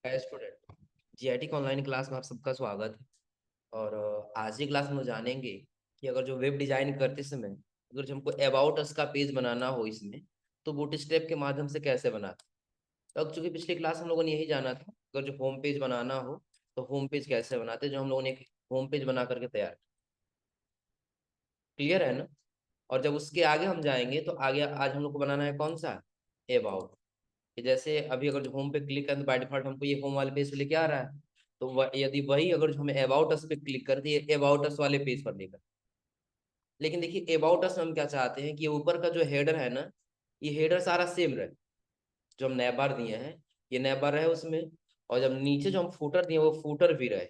Student, GIT के online class में आप सबका स्वागत है। और आज की क्लास में हम जानेंगे कि अगर जो वेब डिजाइन करते समय अगर जो हमको अबाउट अस का पेज बनाना हो इसमें, तो बूटस्ट्रैप के माध्यम से कैसे बनाते हैं। अब चूंकि पिछली क्लास हम लोगों ने यही जाना था, अगर जो होम पेज बनाना हो तो होम पेज कैसे बनाते हैं, जो हम लोगों ने एक होम पेज बना करके तैयार। क्लियर है ना। और जब उसके आगे हम जाएंगे तो आगे आज हम लोग को बनाना है कौन सा, अबाउट। कि जैसे अभी अगर जो होम पे क्लिक करें तो बाय डिफॉल्ट हमको ये होम वाले पेज पे लेके आ रहा है। तो यदि वही अगर जो हमें अबाउट अस पे क्लिक कर दिए, अबाउट अस वाले पेज पर लेकर। लेकिन देखिए अबाउट अस में हम क्या चाहते हैं कि ये ऊपर का जो हेडर है ना, ये हेडर सारा सेम रहे। जो हम नैब बार दिए हैं, ये नैब बार रहे उसमें। और जब नीचे जो हम फूटर दिए वो फूटर भी रहे।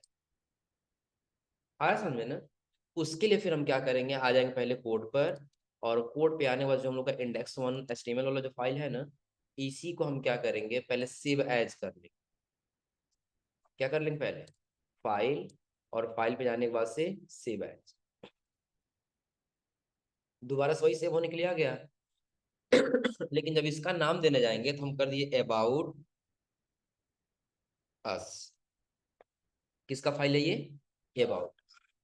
आया समझे ना। उसके लिए फिर हम क्या करेंगे, आ जाएंगे पहले कोड पर। और कोड पे आने के बाद जो हम लोग का index 1 HTML वाला जो फाइल है ना, इसी को हम क्या करेंगे, पहले सेव एज कर लेंगे। क्या कर लेंगे पहले, फाइल, और फाइल पे जाने के बाद से सेव एज। दोबारा से वही सेव होने के लिए आ गया। लेकिन जब इसका नाम देने जाएंगे तो हम कर दिए अबाउट अस। किसका फाइल है ये, अबाउट।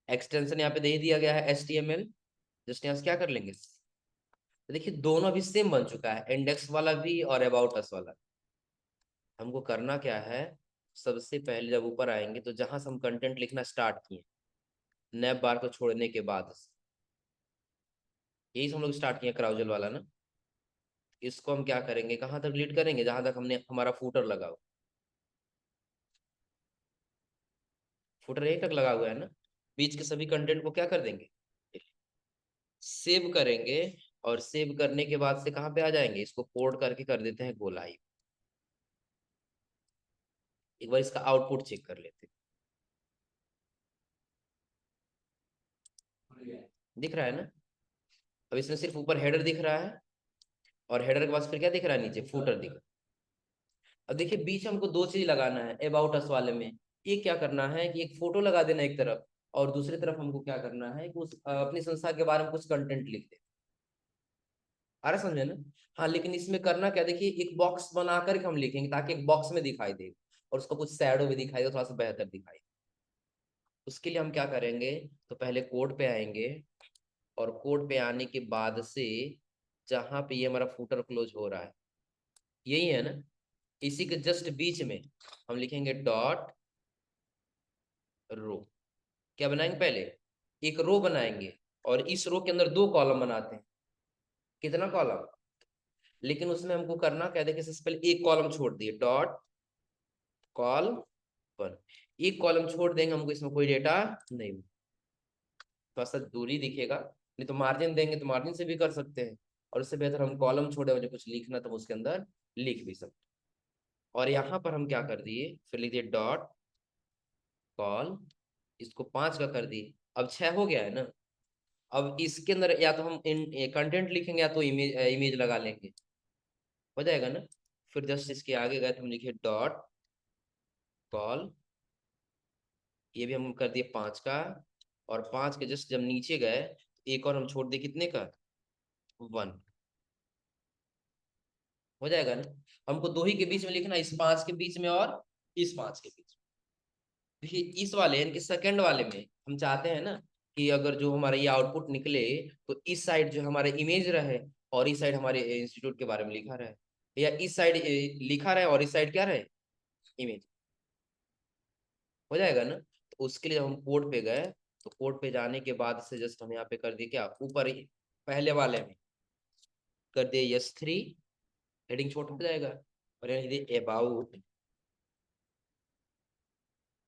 एक्सटेंशन यहाँ पे दे दिया गया है HTML। जस्ट यहाँ से क्या कर लेंगे, तो देखिए दोनों अभी सेम बन चुका है, इंडेक्स वाला भी और अबाउट अस वाला। हमको करना क्या है, सबसे पहले जब ऊपर आएंगे तो जहां से हम कंटेंट लिखना स्टार्ट किए, नैप बार को छोड़ने के बाद से, यही से हम लोग स्टार्ट किए क्राउजल वाला ना। इसको हम क्या करेंगे, कहाँ तक डिलीट करेंगे, जहां तक हमने हमारा फूटर लगा हो। फुटर यहीं तक लगा हुआ है ना। बीच के सभी कंटेंट को क्या कर देंगे, सेव करेंगे। और सेव करने के बाद से कहाँ पे आ जाएंगे, इसको कोड करके कर देते हैं गो लाइव। एक बार इसका आउटपुट चेक कर लेते हैं। दिख रहा है ना। अब इसमें सिर्फ ऊपर हेडर दिख रहा है, और हेडर के पास फिर क्या दिख रहा है, नीचे फूटर दिख रहा है। अब देखिए बीच में हमको दो चीज लगाना है अबाउट अस वाले में। एक क्या करना है कि एक फोटो लगा देना एक तरफ, और दूसरी तरफ हमको क्या करना है कि अपनी संस्था के बारे में कुछ कंटेंट लिख देना। आ रहा समझे ना। हाँ, लेकिन इसमें करना क्या, देखिए एक बॉक्स बना करके हम लिखेंगे ताकि एक बॉक्स में दिखाई दे, और उसको कुछ शैडो भी दिखाई दे, थोड़ा सा बेहतर दिखाई दे। उसके लिए हम क्या करेंगे, तो पहले कोड पे आएंगे। और कोड पे आने के बाद से जहां पे ये हमारा फूटर क्लोज हो रहा है, यही है ना, इसी के जस्ट बीच में हम लिखेंगे डॉट रो। क्या बनाएंगे पहले, एक रो बनाएंगे। और इस रो के अंदर दो कॉलम बनाते हैं। कितना कॉलम, लेकिन उसमें हमको करना क्या, देखिए सबसे पहले एक कॉलम छोड़ दिए, डॉट कॉल पर। एक कॉलम छोड़ देंगे, हमको इसमें कोई डेटा नहीं, थोड़ा सा दूरी दिखेगा। नहीं तो मार्जिन देंगे तो मार्जिन से भी कर सकते हैं। और उससे बेहतर हम कॉलम छोड़े, मुझे कुछ लिखना तो उसके अंदर लिख भी सकते। और यहाँ पर हम क्या कर दिए, फिर लिख दिए डॉट कॉल। इसको 5 का कर दिए, अब 6 हो गया है ना। अब इसके अंदर या तो हम इन कंटेंट लिखेंगे या तो इमेज इमेज लगा लेंगे, हो जाएगा ना। फिर जस्ट इसके आगे गए तो हम लिखे डॉट कॉल। ये भी हम कर दिए 5 का। और 5 के जस्ट जब नीचे गए तो एक और हम छोड़ दिए, कितने का, 1। हो जाएगा ना। हमको दो ही के बीच में लिखना, इस 5 के बीच में और इस 5 के बीच में। देखिए इस वाले यानी कि सेकंड वाले में हम चाहते हैं ना कि अगर जो हमारा ये आउटपुट निकले तो इस साइड जो हमारे इमेज रहे, और इस साइड हमारे इंस्टीट्यूट के बारे में लिखा रहे। या इस साइड लिखा रहे और इस साइड क्या रहे, इमेज। हो जाएगा ना। तो उसके लिए हम कोड पे गए। तो कोड पे जाने के बाद से जस्ट हम यहाँ पे कर दिए क्या, ऊपर ही पहले वाले में कर दिए यस 3, हेडिंग छोटा हो जाएगा। और यहाँ लिख दिए अबाउट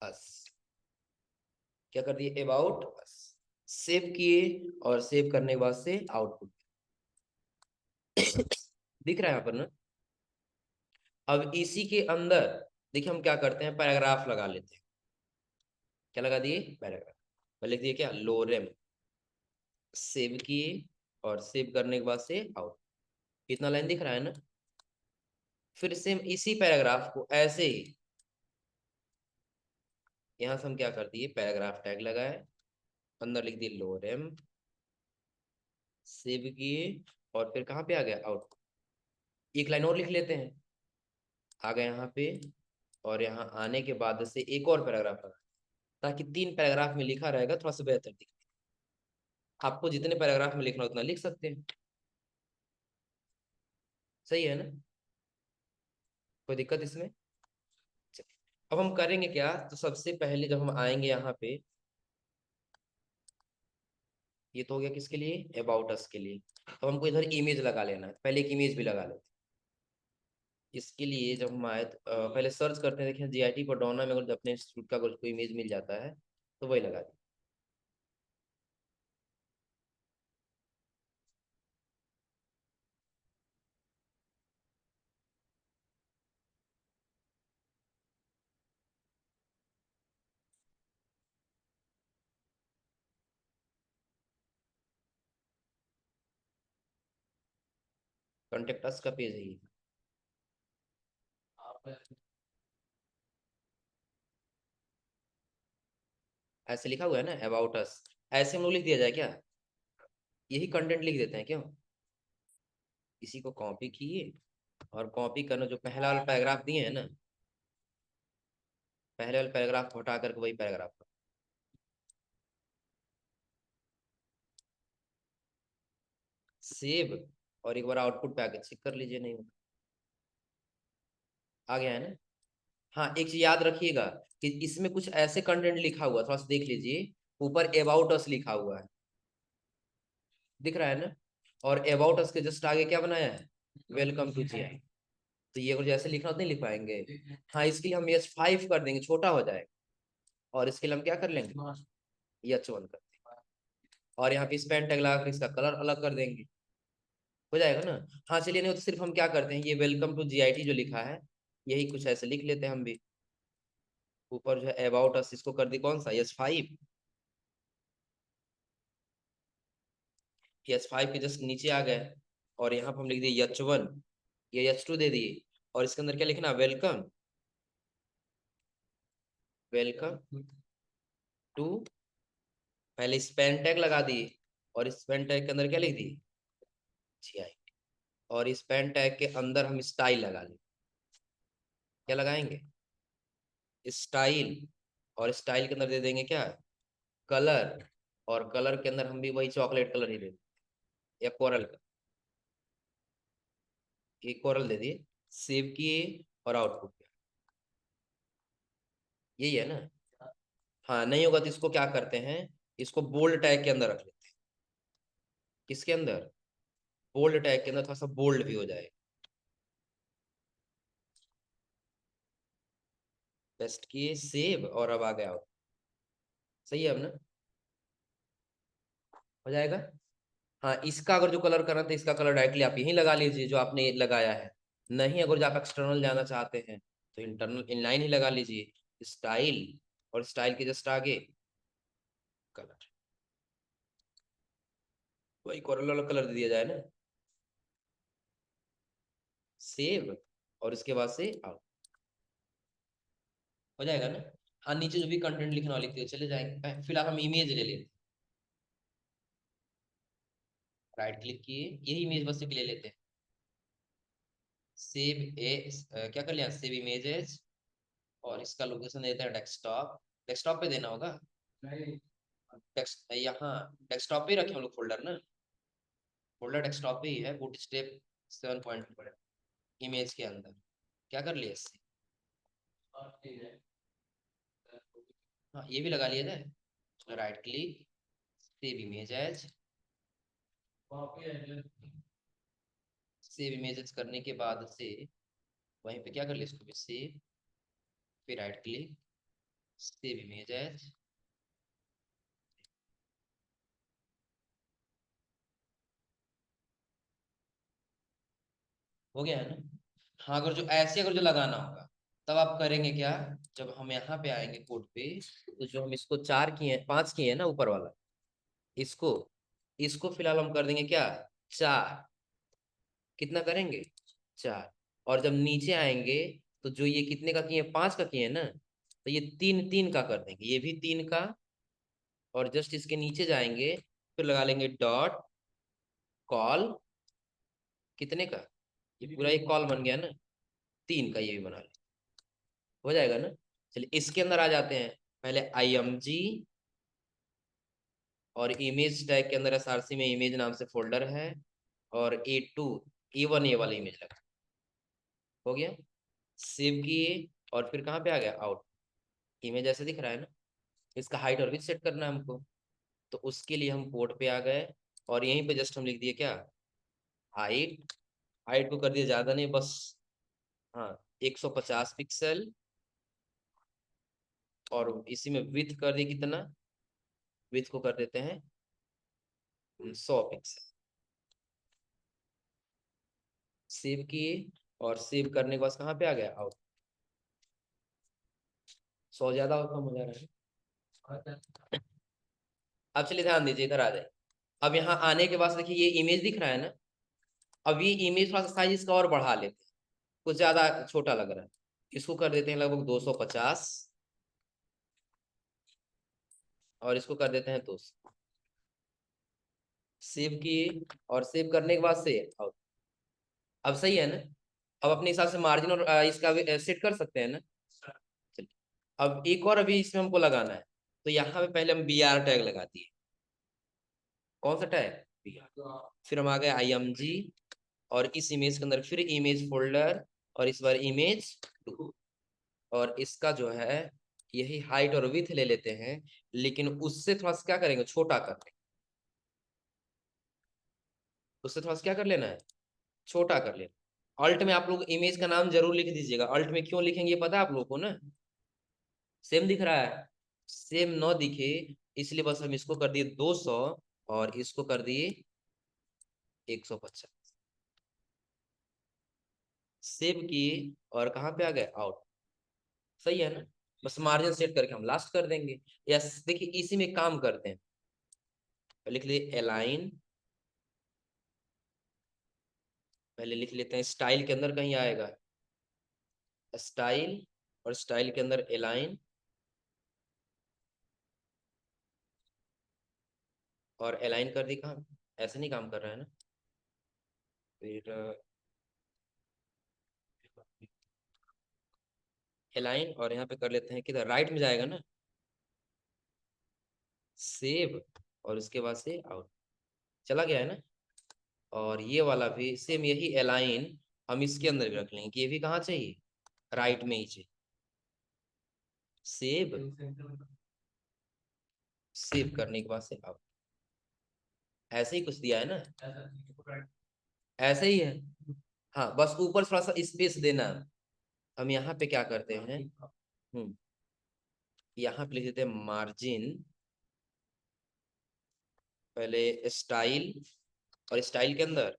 अस। क्या कर दिए, अबाउट अस। सेव किए, और सेव करने के बाद से आउटपुट दिख रहा है यहाँ पर ना। अब इसी के अंदर देखिए हम क्या करते हैं, पैराग्राफ लगा लेते हैं। क्या लगा दिए, पैराग्राफ। मैं लिख दिए क्या, लोरेम। सेव किए, और सेव करने के बाद से आउट। कितना लाइन दिख रहा है ना। फिर सेम इसी पैराग्राफ को ऐसे ही यहां से हम क्या कर दिए, पैराग्राफ टैग लगाए, अंदर लिख दिए लोरेम। सेव किए, और फिर कहाँ पे आ गया, आउट। एक लाइन और लिख लेते हैं, आ गए यहाँ पे और यहाँ आने के बाद से एक और पैराग्राफ लगा, ताकि 3 पैराग्राफ में लिखा रहेगा, थोड़ा सा बेहतर दिखे। आपको जितने पैराग्राफ में लिखना उतना लिख सकते हैं। सही है ना? कोई दिक्कत इसमें? चलिए, अब हम करेंगे क्या, तो सबसे पहले जब हम आएंगे यहाँ पे, ये तो हो गया किसके लिए, अबाउट अस के लिए। अब हमको इधर इमेज लगा लेना है, पहले एक इमेज भी लगा लेते हैं। इसके लिए जब हम आए तो, पहले सर्च करते हैं, देखें जीआईटी पडौना में अगर अपने इंस्टीट्यूट का अगर कोई इमेज मिल जाता है तो वही लगा दें। कॉन्टेक्ट अस का पेज है ये। ऐसे लिखा हुआ है ना अबाउट अस, ऐसे हम लोग लिख दिया जाए क्या, यही कंटेंट लिख देते हैं क्यों। इसी को कॉपी किए, और कॉपी करना, जो पहला वाला पैराग्राफ दिए है ना, पहले वाले पैराग्राफ को हटा करके वही पैराग्राफ सेव, और एक बार आउटपुट पे आके चेक कर लीजिए, नहीं होता। आ गया है ना? हाँ, एक चीज याद रखिएगा कि इसमें कुछ ऐसे कंटेंट लिखा हुआ, थोड़ा सा देख लीजिए, ऊपर अबाउट अस लिखा हुआ है, दिख रहा है ना? और अबाउट अस के जस्ट आगे क्या बनाया है, वेलकम टू जीआई। तो ये अगर जैसे लिखना तो नहीं लिख पाएंगे। हाँ, इसके लिए हम H5 कर देंगे, छोटा हो जाएगा। और इसके लिए हम क्या कर लेंगे, H1 कर देंगे। और यहाँ पे स्पेन टैग लगा कर इसका कलर अलग कर देंगे, हो जाएगा ना? हाँ चलिए, नहीं हो तो सिर्फ हम क्या करते हैं, ये वेलकम टू जीआईटी जो लिखा है, यही कुछ ऐसे लिख लेते हैं हम भी। ऊपर जो है अबाउट अस, इसको कर दी कौन सा, H5। H5 के जस्ट नीचे आ गए, और यहाँ पर हम लिख दिए H1, ये H2 दे दिए। और इसके अंदर क्या लिखना, वेलकम, वेलकम टू, पहले स्पेन टैग लगा दिए, और स्पेन टैग के अंदर क्या लिख दिए, जीआई। और स्पेन टैग के अंदर हम स्टाइल लगा लें, क्या लगाएंगे, स्टाइल। और स्टाइल के अंदर दे देंगे क्या, कलर। और कलर के अंदर हम भी वही चॉकलेट कलर ही दे देंगे, या कोरल का, एक कोरल दे दिए। सेव किए, और आउटपुट किया, यही है ना? हाँ, नहीं होगा तो इसको क्या करते हैं, इसको बोल्ड टैग के अंदर रख लेते हैं। किसके अंदर, बोल्ड टैग के अंदर, थोड़ा सा बोल्ड भी हो जाए। टेस्ट किए, सेव, और अब आ गया out। सही है अब ना, हो जाएगा। हाँ, इसका अगर जो कलर करना था, इसका कलर डायरेक्टली आप यहीं लगा लीजिए जो आपने लगाया है। नहीं, अगर जो आप एक्सटर्नल जाना चाहते हैं तो इंटरनल इनलाइन ही लगा लीजिए, स्टाइल। और स्टाइल के जस्ट आगे कलर, वही कोरल वाला कलर दे दिया जाए ना, सेव। और इसके बाद से आउट, हो जाएगा ना? हाँ, नीचे जो भी कंटेंट लिखना हो लिखते चले जाएंगे। फिलहाल हम इमेज ले लेते हैं, राइट क्लिक किए, यही इमेज बस एक ले लेते हैं। सेव ए, क्या कर लिया, सेव इमेजेस। और इसका लोकेशन देता है डेस्कटॉप, डेस्कटॉप पे देना होगा। यहाँ डेस्कटॉप पे ही रखे हम लोग फोल्डर ना, फोल्डर डेस्कटॉप पे ही है, बूट स्टेप 7.2 इमेज के अंदर। क्या कर लिया इससे, हाँ ये भी लगा लिया जाए। Right click, save image as, save images करने के बाद से वहीं पे क्या कर लिया, इसको भी सेव, फिर right click, save image as. हो गया है ना? हाँ, अगर जो ऐसे अगर जो लगाना होगा, तब आप करेंगे क्या, जब हम यहाँ पे आएंगे कोड पे, तो जो हम इसको 4 किए हैं, 5 किए हैं ना ऊपर वाला, इसको इसको फिलहाल हम कर देंगे क्या, 4। कितना करेंगे, 4। और जब नीचे आएंगे, तो जो ये कितने का किए, 5 का किए ना, तो ये 3 3 का कर देंगे, ये भी 3 का। और जस्ट इसके नीचे जाएंगे, फिर लगा लेंगे डॉट कॉल, कितने का, ये पूरा एक कॉल बन गया ना, 3 का, ये भी बना लें, हो जाएगा ना। चलिए इसके अंदर आ जाते हैं। पहले IMG और इमेज टैग के अंदर SRC में इमेज नाम से फोल्डर है, और A2 A1 ये वाला इमेज लगा। हो गया, सेव किए, और फिर कहाँ पे आ गया, आउट। इमेज ऐसे दिख रहा है ना। इसका हाइट और विड्थ सेट करना है हमको, तो उसके लिए हम पोर्ट पे आ गए, और यहीं पे जस्ट हम लिख दिए क्या, हाइट। हाइट को कर दिया ज्यादा नहीं, बस हाँ 150 पिक्सल, और इसी में विड्थ कर दिए कितना, विड्थ को कर देते हैं 100 पिक्सल। सेव किए, और सेव करने के बाद कहाँ पे आ गया, आउट। 100 ज्यादा और कम हो जा रहा है। अब चलिए ध्यान दीजिए, इधर आ जाए। अब यहाँ आने के बाद देखिए ये इमेज दिख रहा है ना। अब ये इमेज थोड़ा सा साइज इसका और बढ़ा लेते हैं, कुछ ज्यादा छोटा लग रहा है। इसको कर देते हैं लगभग 250, और इसको कर देते हैं 200। सेव किए, और सेव करने के बाद से आउट। अब सही है ना। अब अपने हिसाब से मार्जिन और इसका भी सेट कर सकते हैं ना। चलिए, अब एक और अभी इसमें हमको लगाना है। तो यहाँ पे पहले हम BR टैग लगा दिए। कौन सा टैग, BR। फिर हम आ गए IMG, और इस इमेज के अंदर फिर इमेज फोल्डर, और इस बार इमेज 2, और इसका जो है यही हाइट और विड्थ ले लेते हैं, लेकिन उससे थोड़ा सा क्या करेंगे, छोटा कर लेंगे। उससे थोड़ा सा क्या कर लेना है, छोटा कर लेना। अल्ट में आप लोग इमेज का नाम जरूर लिख दीजिएगा। अल्ट में क्यों लिखेंगे ये पता है आप लोगों को ना। सेम दिख रहा है, सेम न दिखे इसलिए बस हम इसको कर दिए 200, और इसको कर दिए 150। सेव किए, और कहाँ पे आ गए, आउट। सही है ना। बस मार्जिन सेट करके हम लास्ट कर देंगे। यस, देखिए इसी में काम करते हैं। लिख लिए अलाइन, पहले लिख लेते हैं, स्टाइल के अंदर कहीं आएगा स्टाइल, और स्टाइल के अंदर अलाइन, और अलाइन कर दी। काम ऐसे नहीं काम कर रहा है ना। फिर अलाइन, और यहाँ पे कर लेते हैं किधर, राइट में जाएगा ना, सेव, और उसके बाद से आउट। चला गया है ना। और ये वाला भी सेम यही अलाइन हम इसके अंदर भी रख लेंगे कि ये भी कहाँ चाहिए, राइट में ही चाहिए। सेव, सेव करने के बाद से आउट। ऐसे ही कुछ दिया है ना, ऐसे ही है। हाँ, बस ऊपर थोड़ा सा स्पेस देना। हम यहाँ पे क्या करते हैं, यहाँ पे लिख देते हैं मार्जिन, पहले स्टाइल, और स्टाइल के अंदर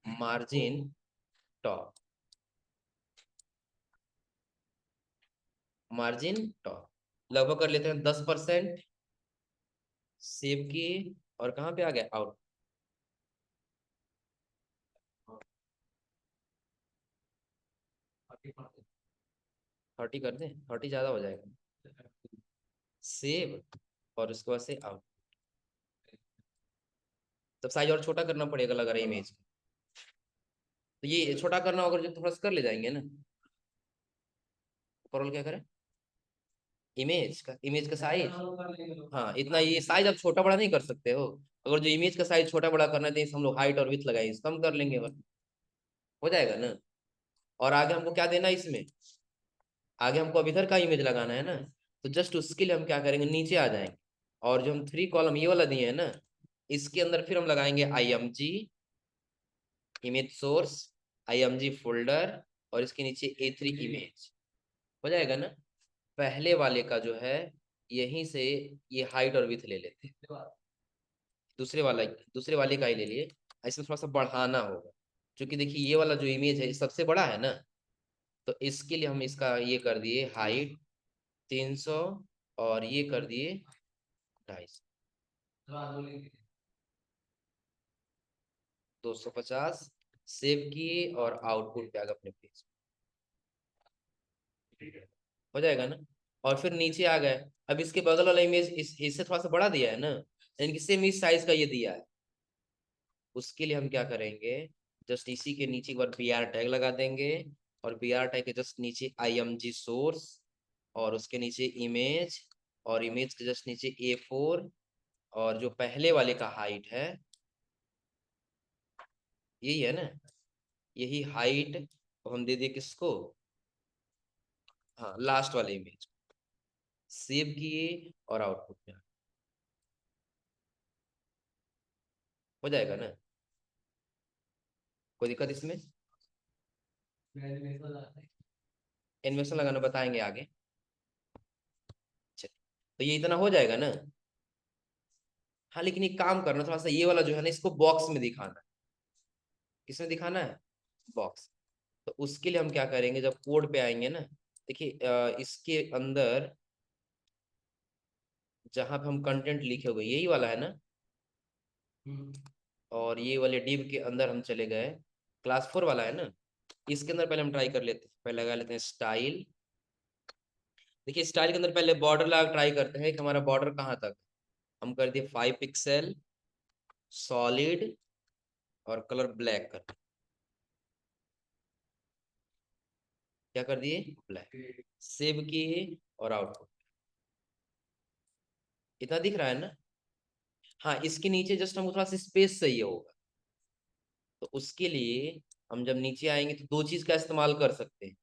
मार्जिन टॉप, मार्जिन टॉप लगभग कर लेते हैं 10%। सेव किए, और कहाँ पे आ गया, आउट। 30 कर दें, 30 ज्यादा हो जाएगा। सेव, और उसके बाद से आउट। तब साइज और छोटा करना पड़ेगा लग रहा है इमेज। तो ये छोटा करना होगा, जो थोड़ा सा कर ले जाएंगे ना। ऊपर क्या करें, इमेज का साइज। हाँ इतना, ये साइज आप छोटा बड़ा नहीं कर सकते हो। अगर जो इमेज का साइज छोटा बड़ा करना है, तो इसे हम लोग हाइट और विड्थ लगाएंगे, कम कर लेंगे बस। हो जाएगा ना। और आगे हमको क्या देना है इसमें, आगे हमको अब इधर का इमेज लगाना है ना। तो जस्ट उसके लिए हम क्या करेंगे, नीचे आ जाएंगे, और जो हम 3 कॉलम ये वाला दिए हैं ना, इसके अंदर फिर हम लगाएंगे IMG image source, IMG folder, और इसके नीचे A3 इमेज। हो जाएगा ना। पहले वाले का जो है यहीं से ये हाइट और विड्थ ले लेते हैं। दूसरे वाले का ही ले लिए। इसमें थोड़ा सा बढ़ाना होगा, क्योंकि देखिए ये वाला जो इमेज है ये सबसे बड़ा है ना। तो इसके लिए हम इसका ये कर दिए हाइट 300, और ये कर दिए 250, 250। सेव किए, और आउटपुट पे आ गया अपने पेज। हो जाएगा ना। और फिर नीचे आ गए। अब इसके बगल वाला इमेज इससे थोड़ा सा बड़ा दिया है ना, यानी कि सेम इस साइज का ये दिया है। उसके लिए हम क्या करेंगे, जस्ट इसी के नीचे एक बार BR टैग लगा देंगे, और बी आर टैग के जस्ट नीचे IMG सोर्स, और उसके नीचे इमेज, और इमेज के जस्ट नीचे A4, और जो पहले वाले का हाइट है यही है ना, यही हाइट हम दे दिए किसको, हाँ लास्ट वाले इमेज, सेव किए और आउटपुट में हो जाएगा ना, कोई दिक्कत इसमें? एनिमेशन लगाना बताएंगे आगे। चलिए, तो ये इतना हो जाएगा ना। हाँ लेकिन एक काम करना, थोड़ा सा ये वाला जो है ना इसको बॉक्स में दिखाना है। किसमें दिखाना है? बॉक्स। तो उसके लिए हम क्या करेंगे, जब कोड पे आएंगे ना, देखिए इसके अंदर जहां पे हम कंटेंट लिखे हुए यही वाला है ना, और ये वाले डिव के अंदर हम चले गए, क्लास 4 वाला है ना, इसके अंदर पहले हम ट्राई कर लेते हैं, पहले लगा लेते हैं स्टाइल। देखिए स्टाइल के अंदर पहले बॉर्डर लगा ट्राई करते हैं कि हमारा बॉर्डर कहाँ तक, हम कर दिए 5 पिक्सल, सॉलिड, और कलर ब्लैक कर दिए। क्या कर दिए? ब्लैक। सेव किए और आउटपुट इतना दिख रहा है ना। हाँ इसके नीचे जस्ट हमको थोड़ा सा स्पेस चाहिए होगा, तो उसके लिए हम जब नीचे आएंगे तो दो चीज का इस्तेमाल कर सकते हैं।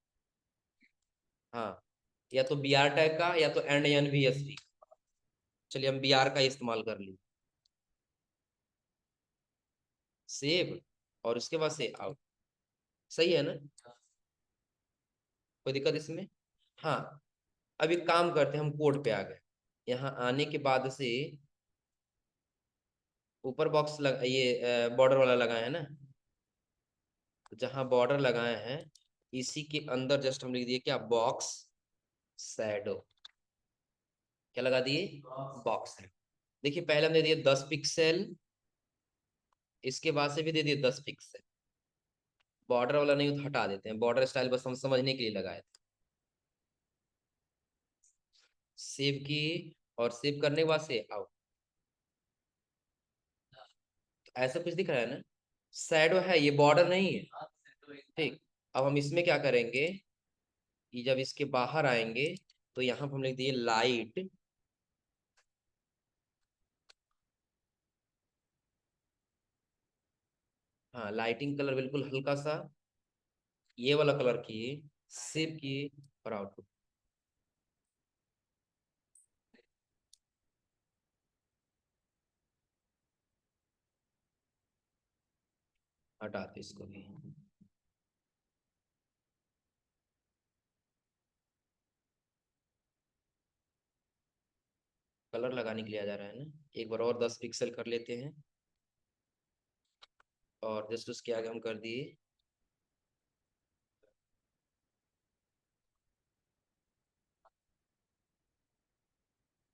हाँ, या तो बी आर टैग का, या तो एंड NVSV। चलिए हम BR का ही इस्तेमाल कर लिए, सेव, और उसके बाद से आउट। सही है ना, कोई दिक्कत इसमें? हाँ, अब एक काम करते हैं, हम कोड पे आ गए, यहाँ आने के बाद से ऊपर बॉक्स ये बॉर्डर वाला लगाए है ना, तो जहाँ बॉर्डर लगाए हैं इसी के अंदर जस्ट हम लिख दिए क्या, बॉक्स शैडो। क्या लगा दिए? Box shadow. देखिए पहले हमने दिए 10 पिक्सल, इसके बाद से भी दे दिए 10 पिक्सल। बॉर्डर वाला नहीं तो हटा देते हैं, बॉर्डर स्टाइल बस हम समझने के लिए लगाए थे। सेव की, और सेव करने के बाद से आउट। ऐसा कुछ दिख रहा है ना, शैडो है, ये बॉर्डर नहीं है। ठीक, अब हम इसमें क्या करेंगे कि जब इसके बाहर आएंगे तो यहाँ पर हम लिख दिए लाइट, हाँ लाइटिंग कलर बिल्कुल हल्का सा ये वाला कलर किए, सेव किए और आउटपुट। हटाते इसको भी, कलर लगाने के लिए आ जा रहा है ना, एक बार और 10 पिक्सल कर लेते हैं, और जस्ट उसके आगे हम कर दिए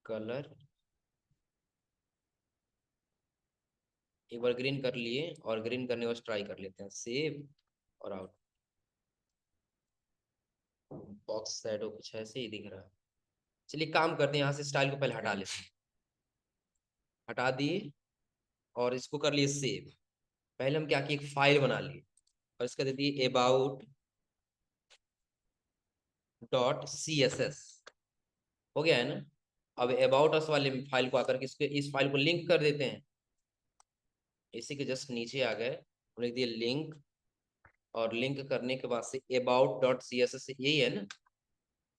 कलर, एक बार ग्रीन कर लिए, और ग्रीन करने के बाद ट्राई कर लेते हैं, सेव और आउट। बॉक्स शैडो कुछ ऐसे ही दिख रहा है। चलिए काम करते हैं, यहाँ से स्टाइल को पहले हटा लेते हैं, हटा दिए और इसको कर लिए सेव। पहले हम क्या किए, एक फाइल बना लिए, और इसका दे दिए about.css। हो गया है ना। अब अबाउट अस वाले फाइल को आकर के इसके इस फाइल को लिंक कर देते हैं, इसी के जस्ट नीचे आ गए, लिख दिए लिंक, और लिंक करने के बाद से about.css यही है ना,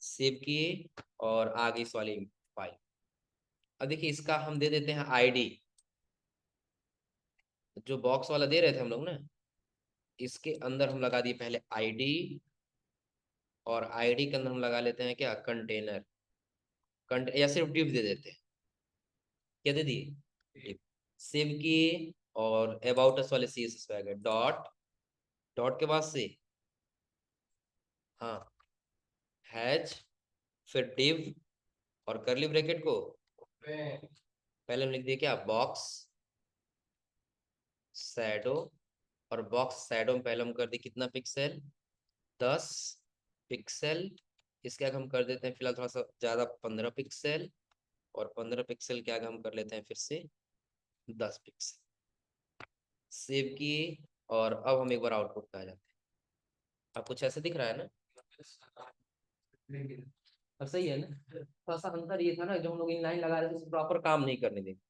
सेव किए और आगे इस वाली फाइल। अब देखिए इसका हम दे देते हैं ID, जो बॉक्स वाला दे रहे थे हम लोग ना, इसके अंदर हम लगा दिए पहले ID, और ID के अंदर हम लगा लेते हैं क्या, कंटेनर, या सिर्फ डिव दे देते हैं, क्या दे दिए, डिव। सेव किए और अबाउट अस वाले CSS पे आ गए, डॉट, डॉट के बाद से हाँ हैज, फिर डिव, और करली ब्रैकेट को पहले हम लिख दिए क्या, बॉक्स शैडो, और बॉक्स शैडो में पहले हम कर दिए कितना पिक्सल, 10 पिक्सल। इसके आगे हम कर देते हैं फिलहाल थोड़ा सा ज्यादा, 15 पिक्सल, और 15 पिक्सल के आगे हम कर लेते हैं फिर से 10 पिक्सल। सेव किए, और अब हम एक बार आउटपुट पे आ जाते हैं, अब कुछ ऐसे दिख रहा है ना? अब सही है ना? थोड़ा सा अंतर ये था ना, जो हम लोग इनलाइन लगा रहे थे प्रॉपर काम नहीं करने देंगे।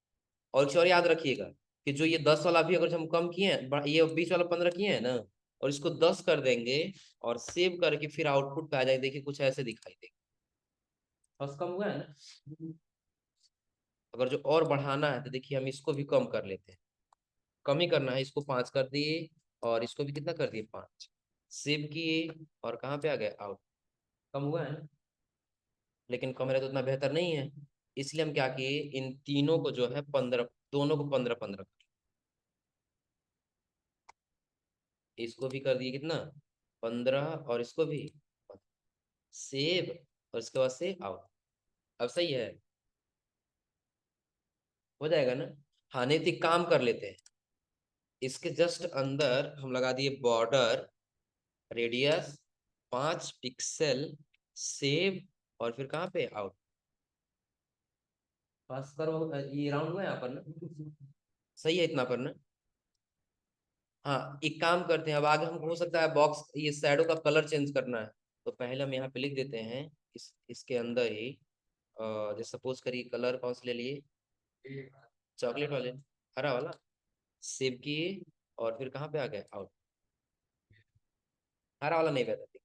और एक चीज और याद रखिएगा कि जो ये 10 वाला भी अगर हम कम किए हैं, ये 20 वाला 15 किए हैं ना, और इसको 10 कर देंगे और सेव करके फिर आउटपुट पे आ जाएंगे, देखिए कुछ ऐसे दिखाई देगा। बस कम हुआ है ना? अगर जो और बढ़ाना है तो देखिए हम इसको भी कम कर लेते हैं। कम ही करना है, इसको 5 कर दिए और इसको भी कितना कर दिए, 5। सेव किए और कहाँ पे आ गए, आउट। कम हुआ है ना? लेकिन कम रहे तो उतना बेहतर नहीं है, इसलिए हम क्या किए, इन तीनों को जो है 15, दोनों को 15 15, इसको भी कर दिए कितना, 15, और इसको भी सेव, और इसके बाद से आउट। अब सही है, हो जाएगा ना? हाँ नहीं तो एक काम कर लेते हैं, इसके जस्ट अंदर हम लगा दिए बॉर्डर रेडियस 5 पिक्सल, सेव, और फिर कहाँ पे, आउट। पास करो, ये राउंड हुआ यहाँ पर ना? सही है इतना पर ना? हाँ एक काम करते हैं, अब आगे हमको हो सकता है बॉक्स ये शैडो का कलर चेंज करना है, तो पहले हम यहाँ पे लिख देते हैं, इसके अंदर ही जैसे सपोज करिए कलर कौन सा ले लिए, चॉकलेट वाले, हरा वाला। सेव किए और फिर कहाँ पे आ गए, आउट। हरा वाला नहीं बेहतर,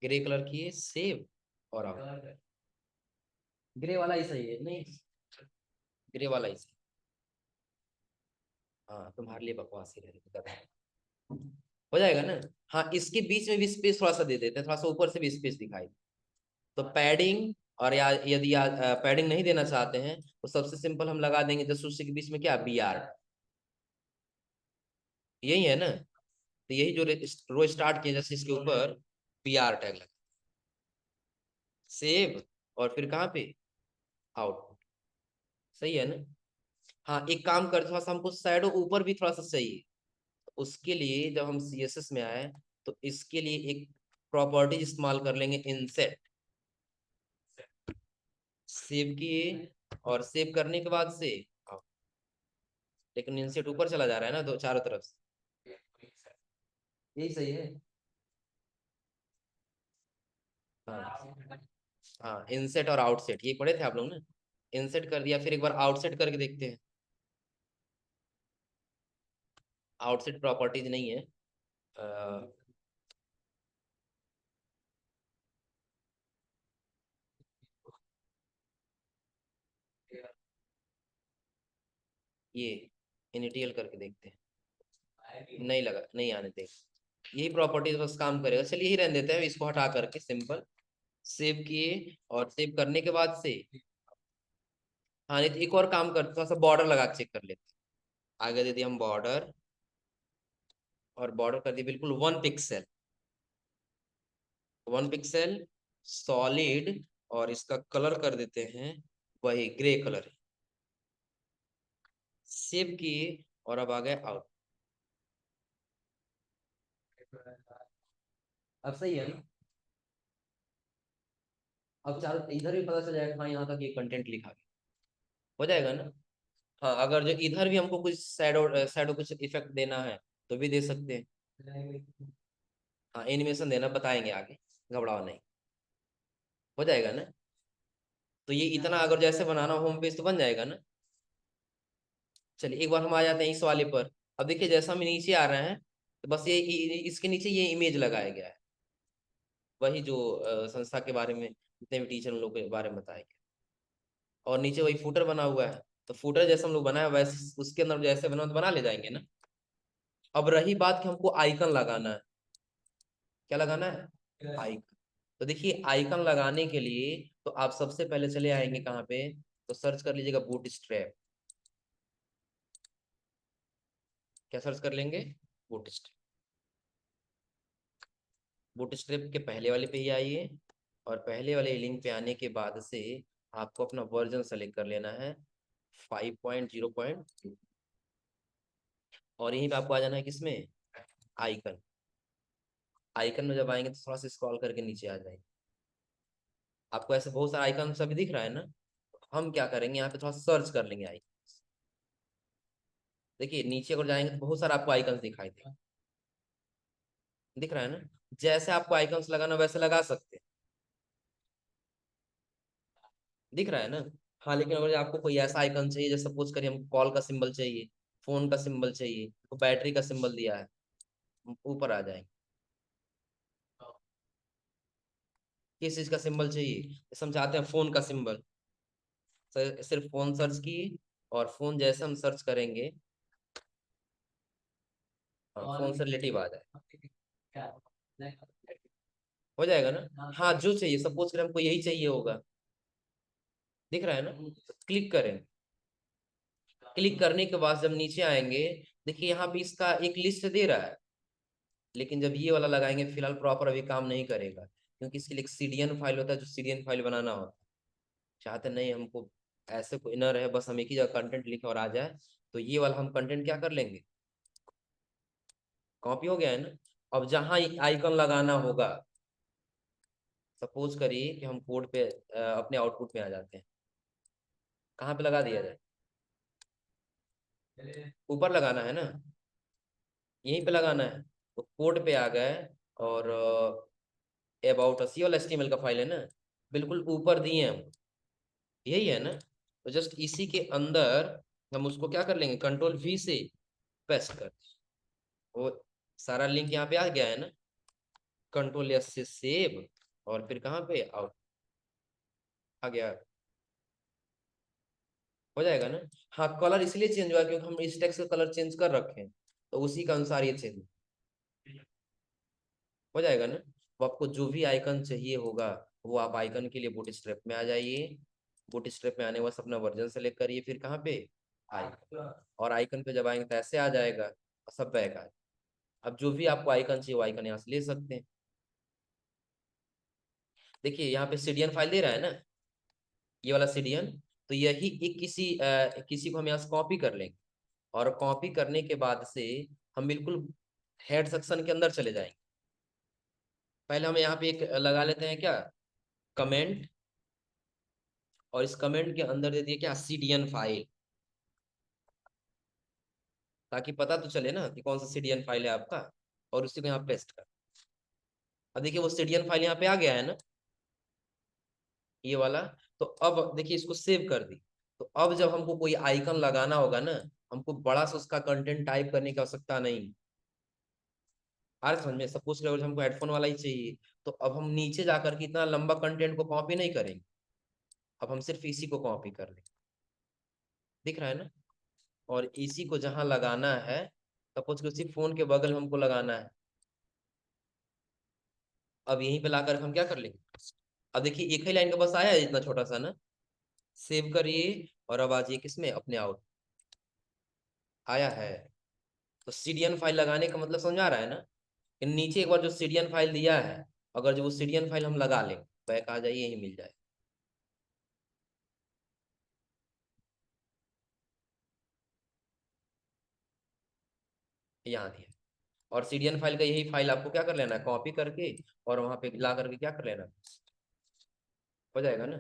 ग्रे कलर किए, सेव और आउट। ग्रे वाला ही सही है नहीं? ग्रे वाला ही सही। हाँ तुम्हारे लिए बकवास ही रहेगा, हो जाएगा ना? हाँ इसके बीच में भी स्पेस थोड़ा सा दे देते हैं, थोड़ा सा ऊपर से भी स्पेस दिखाई, तो पैडिंग। और या यदि पैडिंग नहीं देना चाहते हैं तो सबसे सिंपल हम लगा देंगे जस्ट उसी के बीच में क्या, BR। यही है ना? तो यही जो रो स्टार्ट किए जैसे इसके ऊपर BR टैग लगा, सेव, और फिर कहाँ पे, आउट। सही है ना? हाँ एक काम कर, थोड़ा सा हमको शैडो ऊपर भी थोड़ा सा चाहिए, तो उसके लिए जब हम CSS में आए तो इसके लिए एक प्रॉपर्टीज इस्तेमाल कर लेंगे, इनसेट। सेव किए और सेव करने के बाद से out। लेकिन इनसेट ऊपर चला जा रहा है ना, दो चारों तरफ से, यही सही है। हाँ हाँ, इनसेट और आउटसेट ये पढ़े थे आप लोग ना? इनसेट कर दिया, फिर एक बार आउटसेट करके देखते हैं। आउटसेट प्रॉपर्टीज नहीं है, अ, ये इनिटियल करके देखते हैं, नहीं लगा, नहीं आने दे। यही प्रॉपर्टीज बस काम करेगा, चलिए यही रहने देते हैं, इसको हटा करके सिंपल सेव किए, और सेव करने के बाद से, हाँ नहीं तो एक और काम करते, थोड़ा सा बॉर्डर लगा के चेक कर लेते हैं। आगे दे दिए हम बॉर्डर, और बॉर्डर कर दिए बिल्कुल 1 पिक्सल, 1 पिक्सल सॉलिड, और इसका कलर कर देते हैं वही ग्रे कलर। सेव किए और अब आ गए आउट। अब सही है ना? अब चारों इधर भी पता चल जाएगा, हाँ यहाँ तक ये कंटेंट लिखा गया, हो जाएगा ना? हाँ अगर जो इधर भी हमको कुछ शैडो शैडो कुछ इफेक्ट देना है तो भी दे सकते हैं। हाँ एनिमेशन देना बताएंगे आगे, घबराओ नहीं, हो जाएगा ना? तो ये इतना अगर जैसे बनाना होम पेज तो बन जाएगा ना? चलिए एक बार हम आ जाते हैं इस वाले पर। अब देखिए जैसा हम नीचे आ रहे हैं, तो बस ये इसके नीचे ये इमेज लगाया गया है, वही जो संस्था के बारे में जितने भी टीचर उन लोग के बारे में बताया गया, और नीचे वही फूटर बना हुआ है। तो फूटर जैसे हम लोग बनाए वैसे उसके अंदर जैसे बना तो बना ले जाएंगे ना? अब रही बात कि हमको आइकन लगाना है, क्या लगाना है, आइकन। तो देखिए आइकन लगाने के लिए तो आप सबसे पहले चले आएंगे कहाँ पे, तो सर्च कर लीजिएगा बूट स्ट्रैप। क्या सर्च कर लेंगे, बूट स्ट्रैप। बूट स्ट्रैप के पहले वाले पे ही आइए, और पहले वाले लिंक पे आने के बाद से आपको अपना वर्जन सेलेक्ट कर लेना है, 5.0.2। और यहीं पे आपको आ जाना है किसमें, आइकन। आइकन में जब आएंगे तो थोड़ा सा स्क्रॉल करके नीचे आ जाएंगे, आपको ऐसे बहुत सारा आइकन सभी दिख रहा है ना? हम क्या करेंगे, यहाँ पे थोड़ा सर्च कर लेंगे आई। देखिए नीचे अगर जाएंगे तो बहुत सारा आपको आइकन्स दिखाई देगा, दिख रहा है ना। जैसे आपको आइकन्स लगाना वैसे लगा सकते हैं, दिख रहा है ना। हाँ लेकिन अगर आपको कोई ऐसा आइकन चाहिए, जैसे सपोज करिए हमको कॉल का सिंबल चाहिए, फोन का सिंबल चाहिए, तो बैटरी का सिंबल दिया है, हम ऊपर आ जाएंगे। किस चीज का सिंबल चाहिए, जैसे हम चाहते हैं फोन का सिंबल, सिर्फ फोन सर्च किए, और फोन जैसे हम सर्च करेंगे, फोन से रिलेटिव आ जाए, हो जाएगा ना। हाँ जो चाहिए, सपोज करें हमको यही चाहिए होगा, दिख रहा है ना। क्लिक करें, क्लिक करने के बाद जब नीचे आएंगे, देखिए यहाँ भी इसका एक लिस्ट दे रहा है, लेकिन जब ये वाला लगाएंगे फिलहाल प्रॉपर अभी काम नहीं करेगा, क्योंकि इसके लिए एक सीडीएन फाइल होता है, जो सीडीएन फाइल बनाना होता है। चाहते नहीं हमको ऐसे कोई न रहे, बस हम एक ही जगह कंटेंट लिखे और आ जाए, तो ये वाला हम कंटेंट क्या कर लेंगे, कॉपी हो गया है ना। अब जहां आइकन लगाना होगा, सपोज करिए कि हम कोड पे अपने आउटपुट में आ जाते हैं, कहाँ पे लगा दिया जाए, ऊपर लगाना है ना, यहीं पे लगाना है। तो कोड पे आ गए, और अबाउट अस, ये वाला एचटीएमएल का फाइल है ना, बिल्कुल ऊपर दिए हम, यही है ना। तो जस्ट इसी के अंदर हम उसको क्या कर लेंगे, कंट्रोल वी से पेस्ट कर, वो सारा लिंक यहाँ पे आ गया है ना। कंट्रोल एस से सेव, और फिर कहाँ पे आउट, आ गया, हो जाएगा ना। हाँ कलर इसलिए चेंज हुआ क्योंकि हम इस टेक्स्ट का कलर चेंज कर रखे हैं, तो उसी के अनुसार ये चेंज हो जाएगा ना। वो आपको जो भी आइकन चाहिए होगा, वो आप आइकन के लिए बूट स्ट्रैप में आ जाइए, बूट स्ट्रैप में आने बस अपना वर्जन सेलेक्ट करिए, फिर कहाँ पे आई, और आइकन पे जब आएंगे तो ऐसे आ जाएगा, और सब बैक आ। अब जो भी आपको आइकन चाहिए वो आइकन यहाँ से ले सकते हैं। देखिए यहाँ पे सीडीएन फाइल दे रहा है ना, ये वाला सीडीएन, तो यही एक किसी को हम यहाँ से कॉपी कर लेंगे, और कॉपी करने के बाद से हम बिल्कुल हेड सेक्शन के अंदर चले जाएंगे। पहले हम यहाँ पे एक लगा लेते हैं क्या, कमेंट, और इस कमेंट के अंदर दे दिए क्या, सीडीएन फाइल, ताकि पता तो चले ना कि कौन सा सीडीएन फाइल है आपका, और उसी को यहाँ पेस्ट कर। अब देखिए वो सीडीएन फाइल यहाँ पे आ गया है ना, ये वाला। तो अब देखिए इसको सेव कर दी, तो अब जब हमको कोई आइकन लगाना होगा ना, हमको बड़ा सा उसका कंटेंट टाइप करने की आवश्यकता नहीं। आ रहा समझ में, सपोज करो हमको हेडफोन वाला ही चाहिए, तो अब हम नीचे जाकर के इतना लंबा कंटेंट को कॉपी नहीं करेंगे, अब हम सिर्फ इसी को कॉपी कर लेंगे, दिख रहा है ना। और इसी को जहां लगाना है, सपोज कि उसी फोन के बगल में हमको लगाना है, अब यहीं पे लाकर हम क्या कर लेंगे। अब देखिए एक ही लाइन का बस आया है इतना छोटा सा ना, सेव करिए, और अब आजिए किसमें, अपने आउट, आया है। तो सीडीएन फाइल लगाने का मतलब समझ आ रहा है ना, कि नीचे एक बार जो सीडीएन फाइल दिया है, अगर जो वो सीडीएन फाइल हम लगा लें, बैक आ जाइए, यही मिल जाए, यहाँ दिया। और सीडीएन फाइल का यही फाइल आपको क्या कर लेना है, कॉपी करके, और वहां पे ला करके क्या कर लेना, हो जाएगा ना।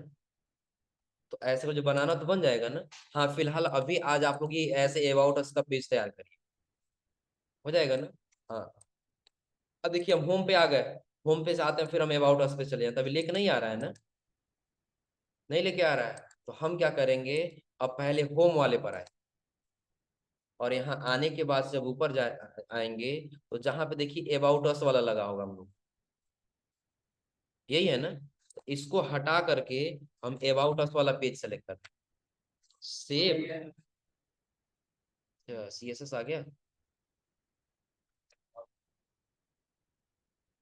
तो ऐसे को जो बनाना तो बन जाएगा ना। हाँ फिलहाल अभी आज आप लोग ये ऐसे अबाउट अस का पेज तैयार करिए, हो जाएगा ना। हाँ अब देखिए हम होम पे आ गए, होम पे से आते हैं फिर हम अबाउट अस पे चले जाते हैं, अभी लेके नहीं आ रहा है ना, नहीं लेके आ रहा है, तो हम क्या करेंगे, अब पहले होम वाले पर आए, और यहाँ आने के बाद जब ऊपर जा आएंगे, तो जहां पे देखिए अबाउट अस वाला लगा होगा हम लोग, यही है ना। तो इसको हटा करके हम अबाउट अस वाला पेज सेलेक्ट करते हैं, सेव, सीएसएस आ गया,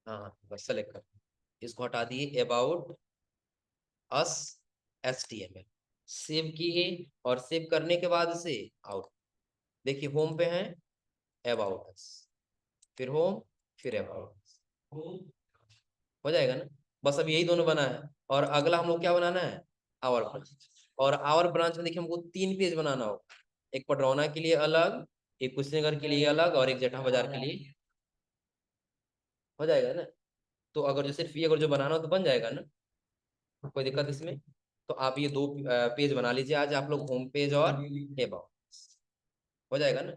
हाँ हाँ, बस सेलेक्ट कर, इसको हटा दिए, अबाउट अस HTML, सेव किए, और सेव करने के बाद से आउट, देखिए होम पे है, अबाउट अस, फिर होम, फिर अबाउट, हो जाएगा ना। बस अब यही दोनों बना है, और अगला हम लोग क्या बनाना है, आवर ब्रांच। और आवर ब्रांच में देखिए हमको 3 पेज बनाना होगा, एक पडरौना के लिए अलग, एक कुशीनगर के लिए अलग, और एक जेठा बाजार के लिए, हो जाएगा ना। तो अगर जो सिर्फ ये अगर जो बनाना हो तो बन जाएगा ना, कोई दिक्कत इसमें। तो आप ये दो पेज बना लीजिए आज आप लोग, होम पेज और अबाउट, हो जाएगा ना।